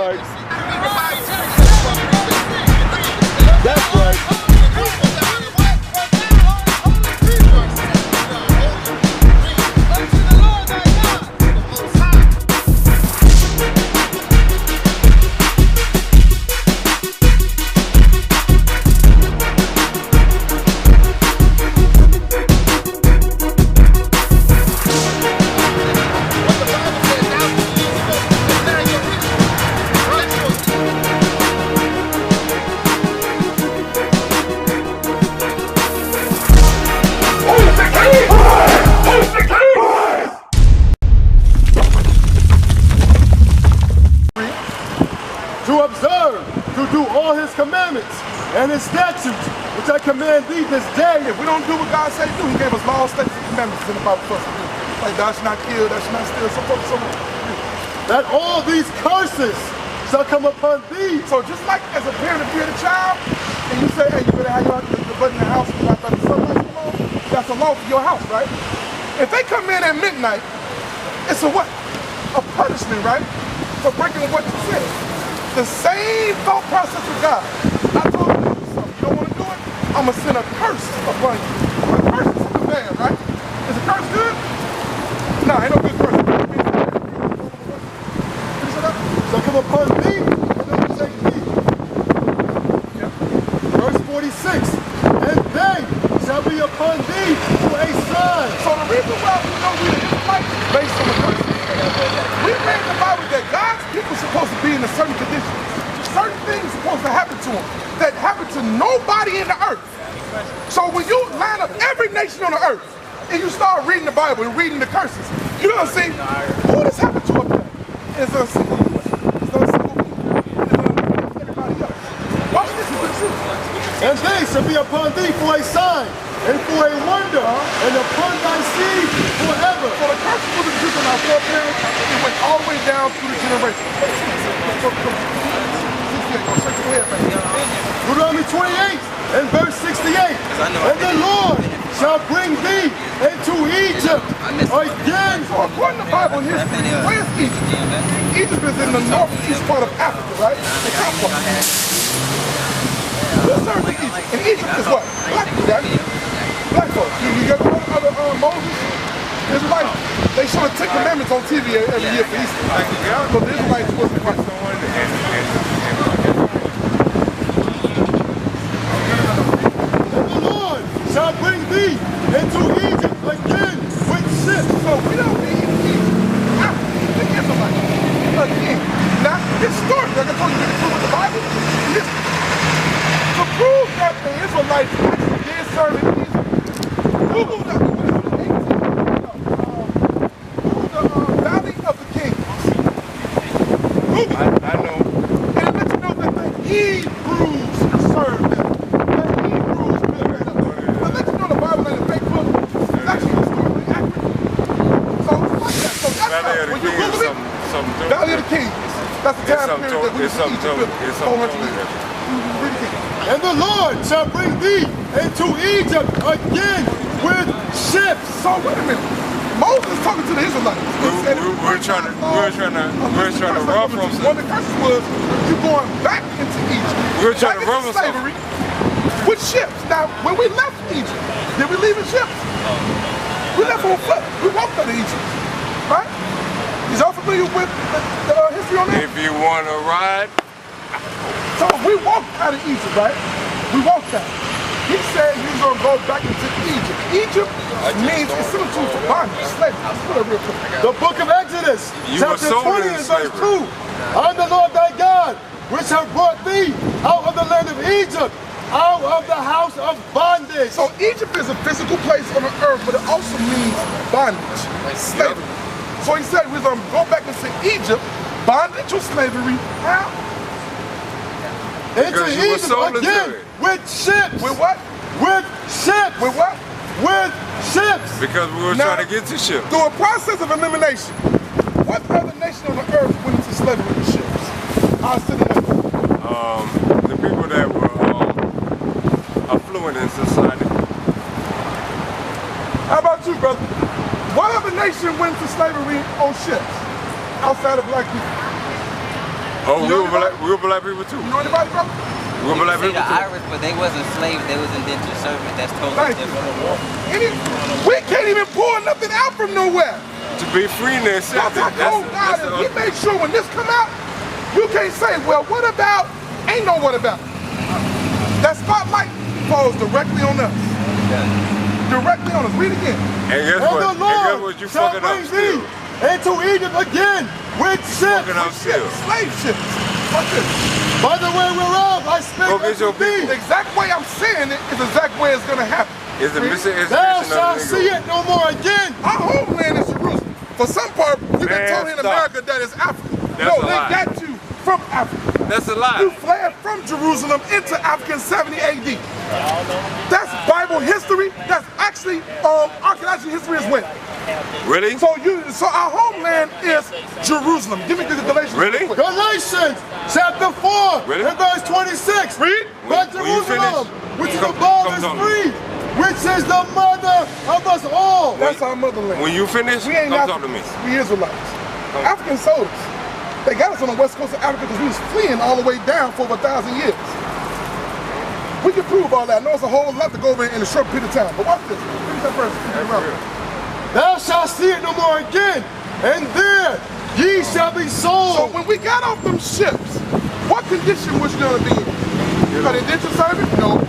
right. That's right. To observe, to do all his commandments and his statutes, which I command thee this day. If we don't do what God said to do, he gave us laws, statutes, and commandments in the Bible for us to do. Like thou shalt not kill, thou shalt not steal, so forth, so on. That all these curses shall come upon thee. So just like as a parent, if you had a child, and you say, hey, you better have the button in the house, you got the sunlight come on, that's a law for your house, right? If they come in at midnight, it's a what? A punishment, right? For breaking what you said. The same thought process with God. I told you to do something. You don't want to do it? I'm going to send a curse upon you. A curse is something bad, right? Is a curse good? No, ain't no good curse. Shall come upon thee, and then you say thee. Yeah. Verse 46. And they shall be upon thee for a sign. So the reason why we know we the Israelites based on the curse. We read in the Bible that God's people are supposed to be in a certain condition. Certain things are supposed to happen to them that happen to nobody in the earth. So when you line up every nation on the earth and you start reading the Bible and reading the curses, you're going to see who this happened to up there. It's a single people. It's a single people. It's everybody else. Watch this is the truth. And they shall be upon thee for a sign and for a wonder, and upon thy seed forever. So the curse wasn't just on our foreparents, it went all the way down through the generation. Deuteronomy 28 and verse 68. And the Lord shall bring thee into Egypt again. So according to Bible history, where's Egypt? Egypt is in the northeast part of Africa, right? The Congo. Who served in Egypt? And Egypt is what? Black people, right? Black folks. You got other Moses? Israelites, they show the 10 Commandments on TV every year for Easter. But the Israelites wasn't right. And the Lord shall bring thee into Egypt again with ships. So we don't need Egypt after the Israelites again. Now, historically, like I told you, to prove with the Bible, to prove that the Israelites actually did serve in Egypt, Google the Valley of the Kings. Google it. I know. And it lets you know that the Hebrews served them. The Hebrews built that up. It lets you know the Bible ain't a fake book. It's actually historically accurate. So it's like that. So that's how, when you Google it, Valley of the Kings. That's the time period that we was in Egypt. 400 years. And the Lord shall bring thee into Egypt again with ships. So wait a minute. Moses is talking to the Israelites. We're trying to run from some. One of the curses was you going back into Egypt. We're trying to run from slavery with ships. Now, when we left Egypt, did we leave in ships? We left on foot. We walked out of Egypt, right? Is y'all familiar with the history on that? If you want to ride. So we walked out of Egypt, right? We walked out. He said he's going to go back into Egypt. Egypt means it's similar to bondage, slavery. Let's put it real quick. The book of Exodus, chapter 20 and verse 2. I am the Lord thy God, which have brought thee out of the land of Egypt, out of the house of bondage. So Egypt is a physical place on the earth, but it also means bondage, slavery. So he said we're going to go back into Egypt, bondage or slavery. How? Into Egypt again with ships. With what? With ships. With what? With ships. Because we were trying to get to ships. Through a process of elimination, what other nation on the earth went into slavery with ships? Our citizens. The people that were affluent in society. How about you, brother? What other nation went to slavery on ships outside of black people? Oh, we were black people too. You know anybody, bro? We were black people the too. Irish, but they wasn't slaves, they was indentured servants. That's totally different. We can't even pull nothing out from nowhere. To be free and accepted. That's how cold God is. He made sure when this come out, you can't say, well, what about? Ain't no what about. That spotlight falls directly on us. Directly on us. Read again. And guess what? You fucking up still. Into Egypt again with ships. Slave ships. Watch this. By the way whereof I speak unto thee. The exact way I'm saying it is the exact way it's going to happen. It's a misinterpretation. Thou shalt see it no more again. Our homeland is Jerusalem. For some part, you've been told in America that it's Africa. No, they got you from Africa. That's a lie. You fled from Jerusalem into Africa in 70 AD. That's Bible history. That's actually archaeological history as well. Really? So our homeland is Jerusalem. Give me the Galatians. Really? Galatians chapter 4 and verse 26. Read. But Jerusalem, which is above is free, which is the mother of us all. That's our motherland. When you finish, we ain't come talk to me. We Israelites. Africans sold us. They got us on the west coast of Africa because we was fleeing all the way down for over 1,000 years. We can prove all that. I know it's a whole lot to go over in a short period of time. But watch this. Finish that verse. Thou shalt see it no more again, and there ye shall be sold. So when we got off them ships, what condition was you going to be in? You got indentured servant? No.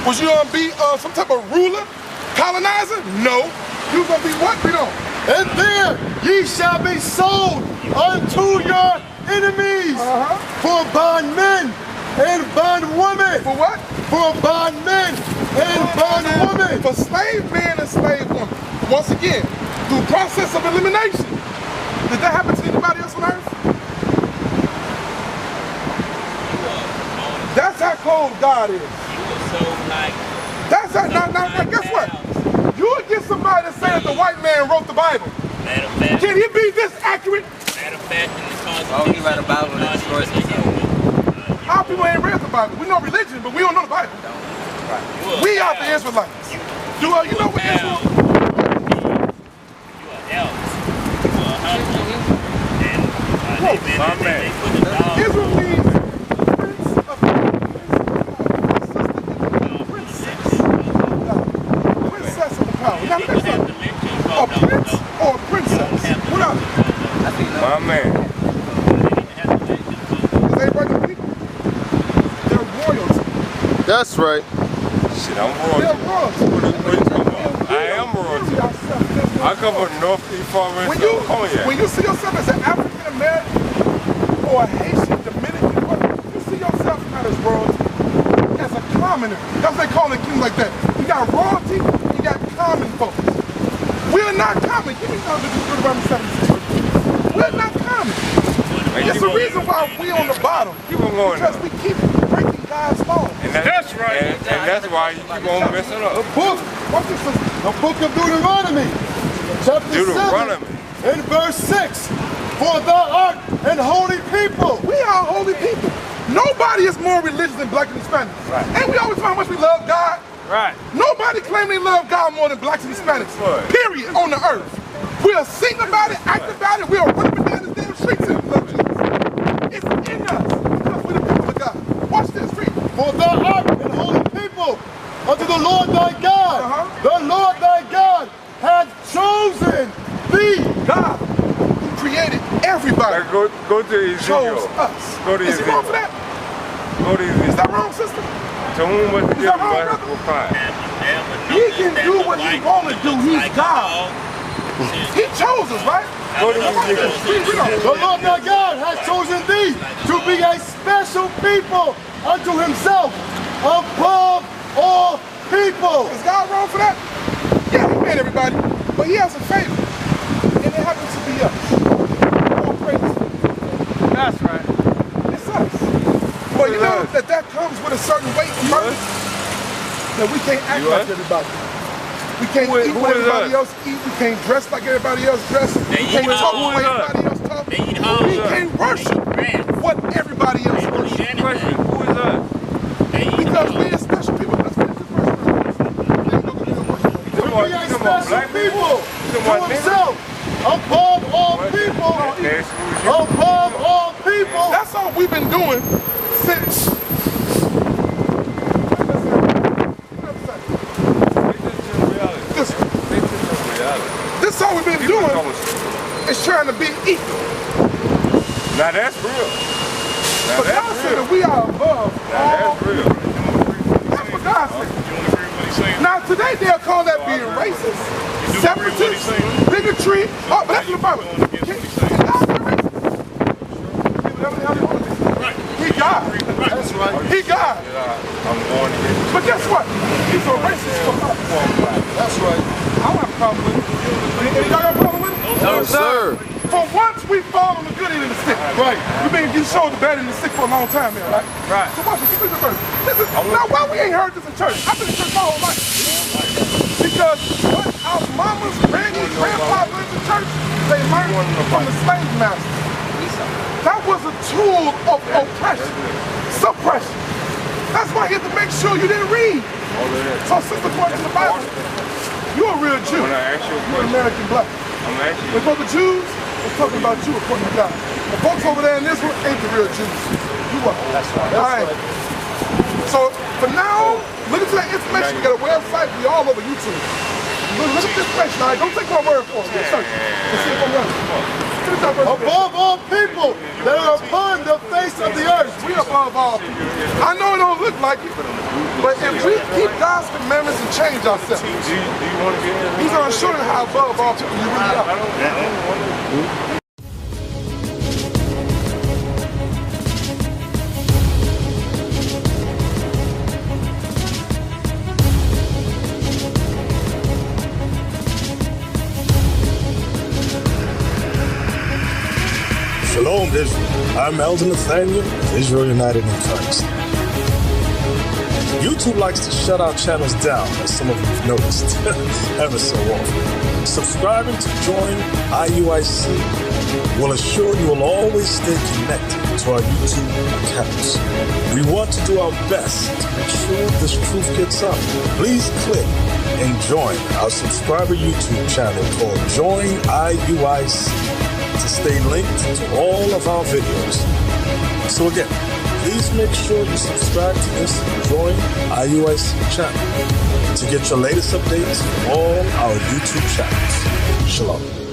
Was you going to be some type of ruler? Colonizer? No. You was going to be what? We don't. And there ye shall be sold unto your enemies for bondmen and bondwomen. For what? For bondmen and bondwomen. For slave man and slave woman. Once again, through process of elimination. Did that happen to anybody else on earth? That's how cold God is. That's how, now guess what? You would get somebody to say that the white man wrote the Bible. Can he be this accurate? Oh, he read the Bible and destroys himself. Our people ain't read the Bible. We know religion, but we don't know the Bible. We are the Israelites. You know what Israel? Israel means prince of princess of the power. Now listen, a prince or a princess? What are they? My man. They regular people. They're royalty. That's right. Shit, I'm royalty. They're royalty. What you talking about? I am royalty. I come from Northeast Province. When you see yourself as an African American or a Haitian, Dominican, you see yourself not as royalty, as a commoner. That's why they call it king like that. You got royalty, you got common folks. We're not common. Give me Deuteronomy 76. We're not common. It's the reason why we on the bottom. Keep on going. Because we keep breaking God's law. That's right. And that's why you keep on messing up. The book of Deuteronomy, chapter 7, and verse 6. For thou art an holy people. We are holy people. Nobody is more religious than black and Hispanic. Right. And we always find how much we love God. Right. Nobody claim they love God more than blacks and Hispanics. Right. Period. On the earth. We'll sing about it, act about it. We'll run up and down the damn streets and love Jesus. It's in us because we're the people of God. Watch this. Read. For thou art an holy people unto the Lord thy God. The Lord thy God hath chosen thee. God, who created everybody, go to Ezekiel. chose us. Go to Is he wrong for that? Go to Ezekiel. Is that wrong, sister? To whom was the given will find. He can do what he want to do. He's God. He chose us, right? Go to Ezekiel. The Lord thy God has chosen thee to be a special people unto himself above all people. Is God wrong for that? Yeah, he made everybody, but he has a favor, and it happens to be us. All praise. That's right. It's us. But you know that comes with a certain weight and purpose that we can't act like everybody. We can't eat what everybody else eat. We can't dress like everybody else dress. We can't talk the way everybody else talk. We can't worship what everybody else worships. Who is us? Because we're special people. Let's finish this verse. To be a special people to himself above all people. Above all people. That's all what we've been doing since. This is all we've been doing is trying to be equal. Now that's real. Now But God said that we are above all. that's real. That's what God said. Now today they'll call that being racist, separatist, bigotry. Oh, but that's the Bible. Can God be racist? Whatever the hell they want to do. Right. He God. That's right. He God. I'm born again. But guess what? He's a racist for us. That's right. I don't have a problem with it. Y'all got a problem with it? No, sir. For once we fall on the good end of the stick. Right. We've been getting showed the bad end of the stick for a long time here, right? Right. So watch this. This is verse. Now why we ain't heard this in church? I've been in church my whole life. Because what our mamas, grannies, grandpas learned in church, they learned from the slave master. That was a tool of oppression, suppression. That's why he had to make sure you didn't read. So sister, according to the Bible, you're a real Jew. When I ask you a You're an question, American black. I'm asking you. Because the Jews, we're talking about you according to God. The folks over there in Israel ain't the real Jews. You are. That's right. All right. So for now, look into that information. We got a website. We all over YouTube. Look at this information. All right, don't take my word for it. Let's search. Let's see if I'm right. Above all people that are upon the face of the earth. We above all people. I know it don't look like it, but if we keep God's commandments and change ourselves, Do you want to get in? He's gonna show you how above all people you really are. I don't want to. Shalom, Israel. I'm Elder Nathaniel of Israel United in Christ. YouTube likes to shut our channels down, as some of you have noticed, ever so often. Subscribing to join IUIC will assure you will always stay connected to our YouTube accounts. We want to do our best to make sure this truth gets out. Please click and join our subscriber YouTube channel called Join IUIC to stay linked to all of our videos. So again, please make sure you subscribe to this Join IUIC channel to get your latest updates from all our YouTube channels. Shalom.